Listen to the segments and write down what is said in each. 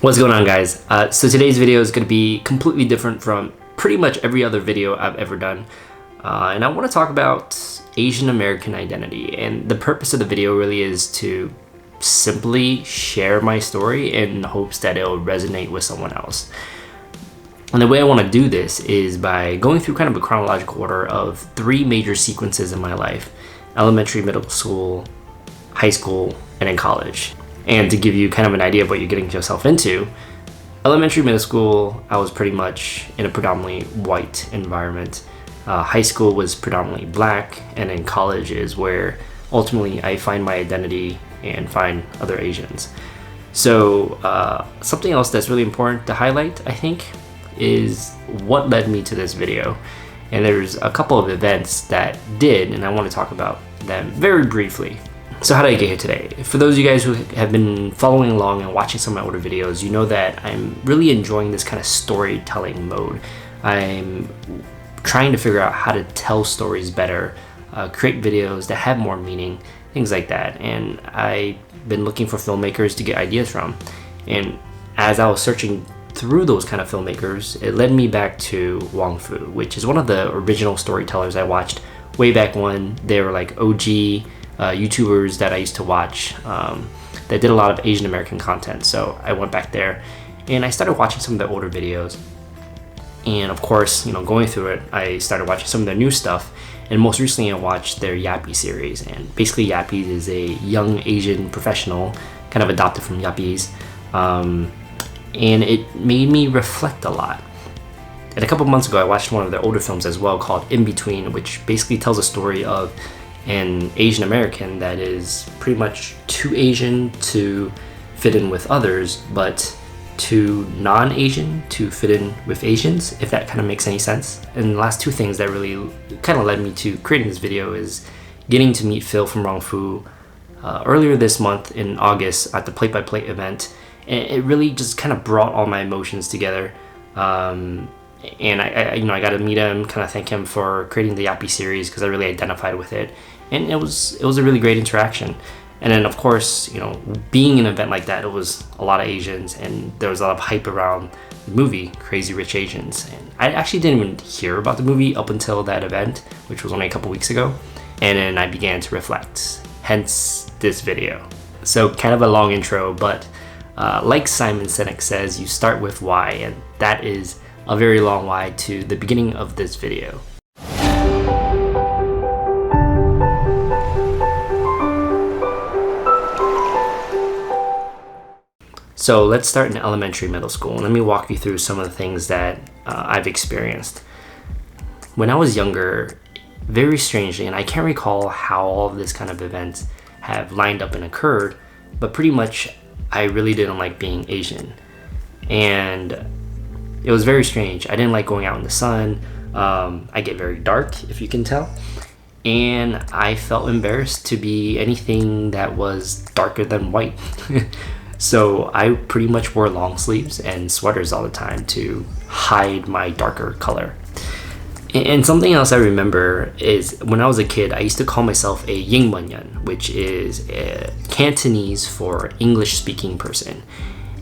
What's going on, guys? So today's video is going to be completely different from pretty much every other video I've ever done. And I want to talk about Asian American identity. And the purpose of the video really is to simply share my story in hopes that it'll resonate with someone else. And the way I want to do this is by going through kind of a chronological order of three major sequences in my life: elementary, middle school, high school, and in college. And to give you kind of an idea of what you're getting yourself into, elementary, middle school, I was pretty much in a predominantly white environment. High school was predominantly black, and in college is where ultimately I find my identity and find other Asians. So something else that's really important to highlight, I think, is what led me to this video. And there's a couple of events that did, and I want to talk about them very briefly. So how did I get here today? For those of you guys who have been following along and watching some of my older videos, you know that I'm really enjoying this kind of storytelling mode. I'm trying to figure out how to tell stories better, create videos that have more meaning, things like that. And I've been looking for filmmakers to get ideas from. And as I was searching through those kind of filmmakers, it led me back to Wong Fu, which is one of the original storytellers I watched way back when. They were like OG YouTubers that I used to watch that did a lot of Asian American content. So I went back there and I started watching some of their older videos. And of course, going through it, I started watching some of their new stuff. And most recently I watched their Yappy series. And basically Yappy is a young Asian professional, kind of adopted from Yappies. And it made me reflect a lot. And a couple months ago, I watched one of their older films as well called In Between, which basically tells a story of an Asian American that is pretty much too Asian to fit in with others, but too non-Asian to fit in with Asians, if that kind of makes any sense. And the last two things that really kind of led me to creating this video is getting to meet Phil from Wong Fu earlier this month in August at the Plate by Plate event. And it really just kind of brought all my emotions together. And I got to meet him, kind of thank him for creating the Yappy series because I really identified with it. And it was a really great interaction. And then of course, being an event like that, it was a lot of Asians and there was a lot of hype around the movie Crazy Rich Asians. And I actually didn't even hear about the movie up until that event, which was only a couple weeks ago. And then I began to reflect, hence this video. So kind of a long intro, but like Simon Sinek says, you start with why, and that is a very long why to the beginning of this video. So let's start in elementary, middle school. Let me walk you through some of the things that I've experienced. When I was younger, very strangely, and I can't recall how all of this kind of events have lined up and occurred, but pretty much I really didn't like being Asian. And it was very strange. I didn't like going out in the sun. I get very dark, if you can tell. And I felt embarrassed to be anything that was darker than white. So I pretty much wore long sleeves and sweaters all the time to hide my darker color. And something else I remember is when I was a kid, I used to call myself a Ying Manyan, which is Cantonese for English-speaking person.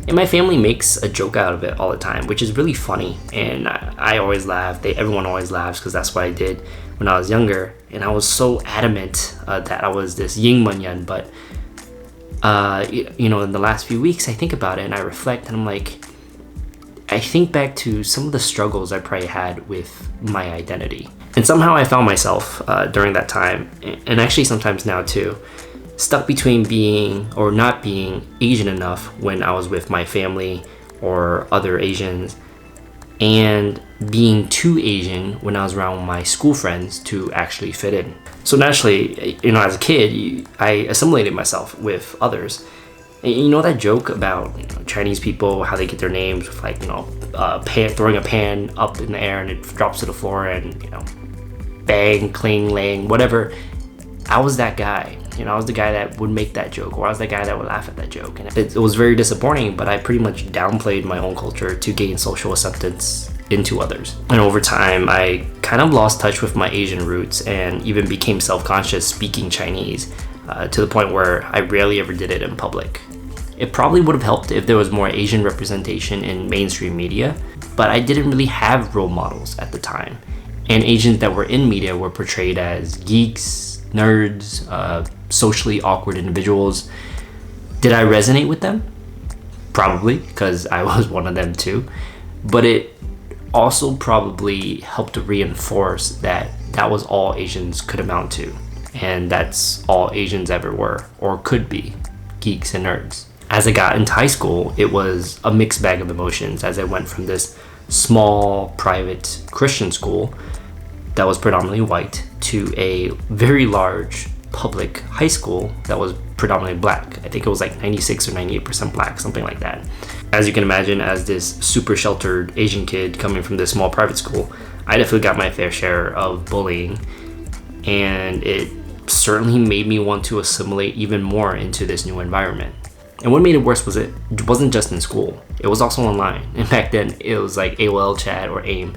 And my family makes a joke out of it all the time, which is really funny. And I always laugh. Everyone always laughs because that's what I did when I was younger. And I was so adamant that I was this Ying Manyan. But in the last few weeks, I think about it and I reflect, and I'm like, I think back to some of the struggles I probably had with my identity. And somehow I found myself during that time, and actually sometimes now too, stuck between being or not being Asian enough when I was with my family or other Asians, and being too Asian when I was around my school friends to actually fit in. So naturally, as a kid, I assimilated myself with others. And that joke about Chinese people, how they get their names with throwing a pan up in the air and it drops to the floor and bang, cling, lang, whatever. I was that guy. I was the guy that would make that joke, or I was the guy that would laugh at that joke. And it was very disappointing, but I pretty much downplayed my own culture to gain social acceptance into others. And over time, I kind of lost touch with my Asian roots and even became self-conscious speaking Chinese to the point where I rarely ever did it in public. It probably would have helped if there was more Asian representation in mainstream media, but I didn't really have role models at the time. And Asians that were in media were portrayed as geeks, nerds, socially awkward individuals. Did I resonate with them? Probably, because I was one of them too. But it also probably helped to reinforce that that was all Asians could amount to. And that's all Asians ever were, or could be, geeks and nerds. As I got into high school, it was a mixed bag of emotions as I went from this small, private Christian school that was predominantly white to a very large public high school that was predominantly black. I think it was like 96 or 98% black, something like that. As you can imagine, as this super sheltered Asian kid coming from this small private school, I definitely got my fair share of bullying, and it certainly made me want to assimilate even more into this new environment. And what made it worse was it wasn't just in school, it was also online. And back then it was like AOL chat or AIM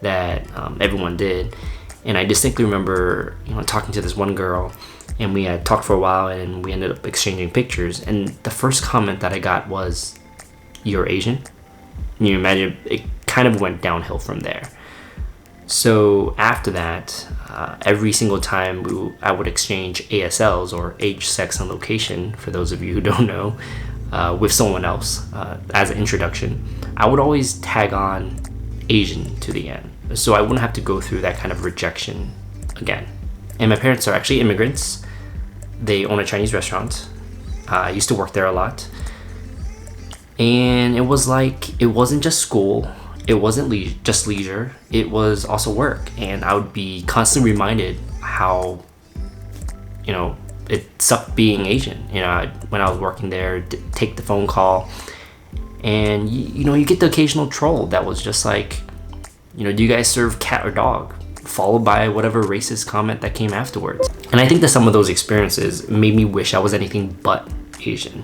that everyone did. And I distinctly remember, talking to this one girl, and we had talked for a while and we ended up exchanging pictures, and the first comment that I got was, "You're Asian?" And you imagine it kind of went downhill from there. So after that, every single time I would exchange ASLs, or age, sex, and location, for those of you who don't know, with someone else as an introduction, I would always tag on Asian to the end, so I wouldn't have to go through that kind of rejection again. And my parents are actually immigrants. They own a Chinese restaurant. I used to work there a lot. And it was like, it wasn't just school. It wasn't just leisure. It was also work. And I would be constantly reminded how, it sucked being Asian. When I was working there, take the phone call. And, you get the occasional troll that was just like, do you guys serve cat or dog? Followed by whatever racist comment that came afterwards. And I think that some of those experiences made me wish I was anything but Asian.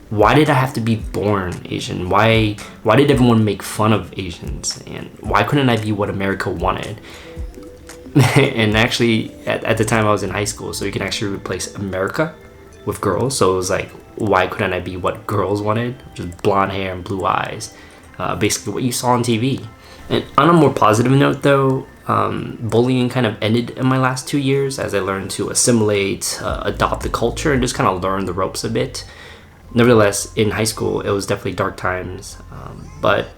Why did I have to be born Asian? Why did everyone make fun of Asians? And why couldn't I be what America wanted? And actually, at the time I was in high school, so you can actually replace America with girls. So it was like, why couldn't I be what girls wanted? Just blonde hair and blue eyes. Basically what you saw on TV. And on a more positive note though, bullying kind of ended in my last 2 years as I learned to assimilate, adopt the culture, and just kind of learn the ropes a bit. Nevertheless, in high school, it was definitely dark times, but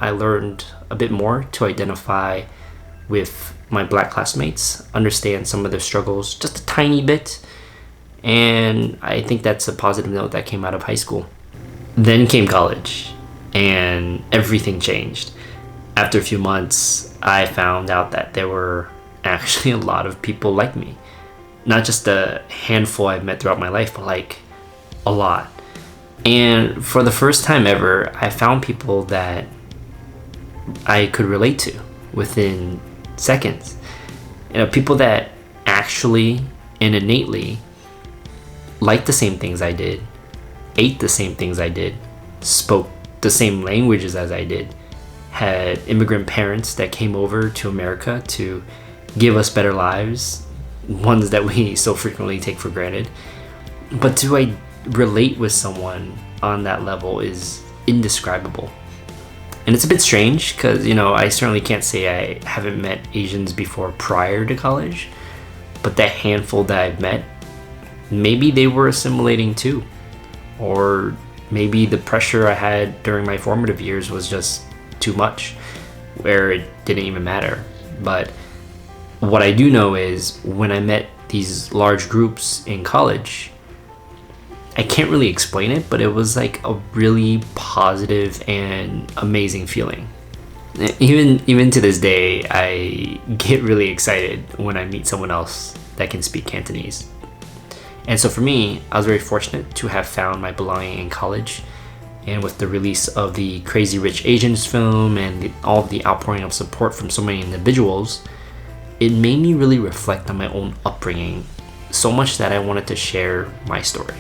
I learned a bit more to identify with my black classmates, understand some of their struggles just a tiny bit, and I think that's a positive note that came out of high school. Then came college, and everything changed. After a few months, I found out that there were actually a lot of people like me. Not just a handful I've met throughout my life, but like a lot. And for the first time ever, I found people that I could relate to within seconds. People that actually and innately liked the same things I did, ate the same things I did, spoke the same languages as I did, had immigrant parents that came over to America to give us better lives, ones that we so frequently take for granted. But to relate with someone on that level is indescribable. And it's a bit strange because, I certainly can't say I haven't met Asians before prior to college, but that handful that I've met, maybe they were assimilating too. Or maybe the pressure I had during my formative years was just too much, where it didn't even matter. But what I do know is when I met these large groups in college, I can't really explain it, but it was like a really positive and amazing feeling. Even to this day, I get really excited when I meet someone else that can speak Cantonese. And so for me, I was very fortunate to have found my belonging in college. And with the release of the Crazy Rich Asians film and all of the outpouring of support from so many individuals, it made me really reflect on my own upbringing, so much that I wanted to share my story.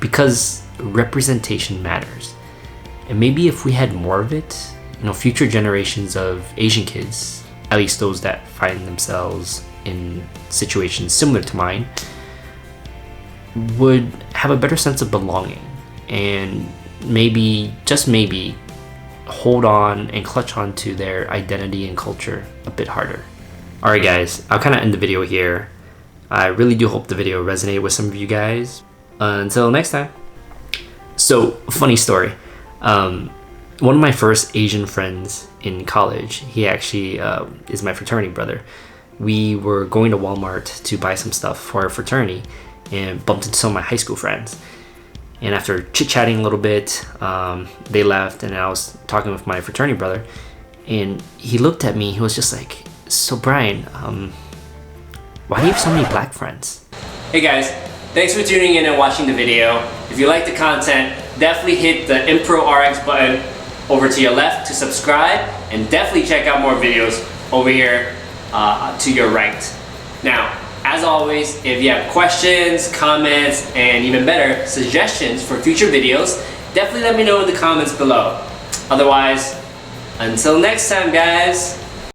Because representation matters. And maybe if we had more of it, future generations of Asian kids, at least those that find themselves in situations similar to mine, would have a better sense of belonging and maybe, just maybe, hold on and clutch on to their identity and culture a bit harder. Alright guys, I'll kind of end the video here. I really do hope the video resonated with some of you guys. Until next time. So, funny story. One of my first Asian friends in college, he actually is my fraternity brother. We were going to Walmart to buy some stuff for our fraternity and bumped into some of my high school friends. And after chit-chatting a little bit, they left and I was talking with my fraternity brother, and he looked at me, he was just like, "So Brian, why do you have so many black friends?" Hey guys, thanks for tuning in and watching the video. If you like the content, definitely hit the ImproRx button over to your left to subscribe, and definitely check out more videos over here to your right. Now, as always, if you have questions, comments, and even better, suggestions for future videos, definitely let me know in the comments below. Otherwise, until next time guys,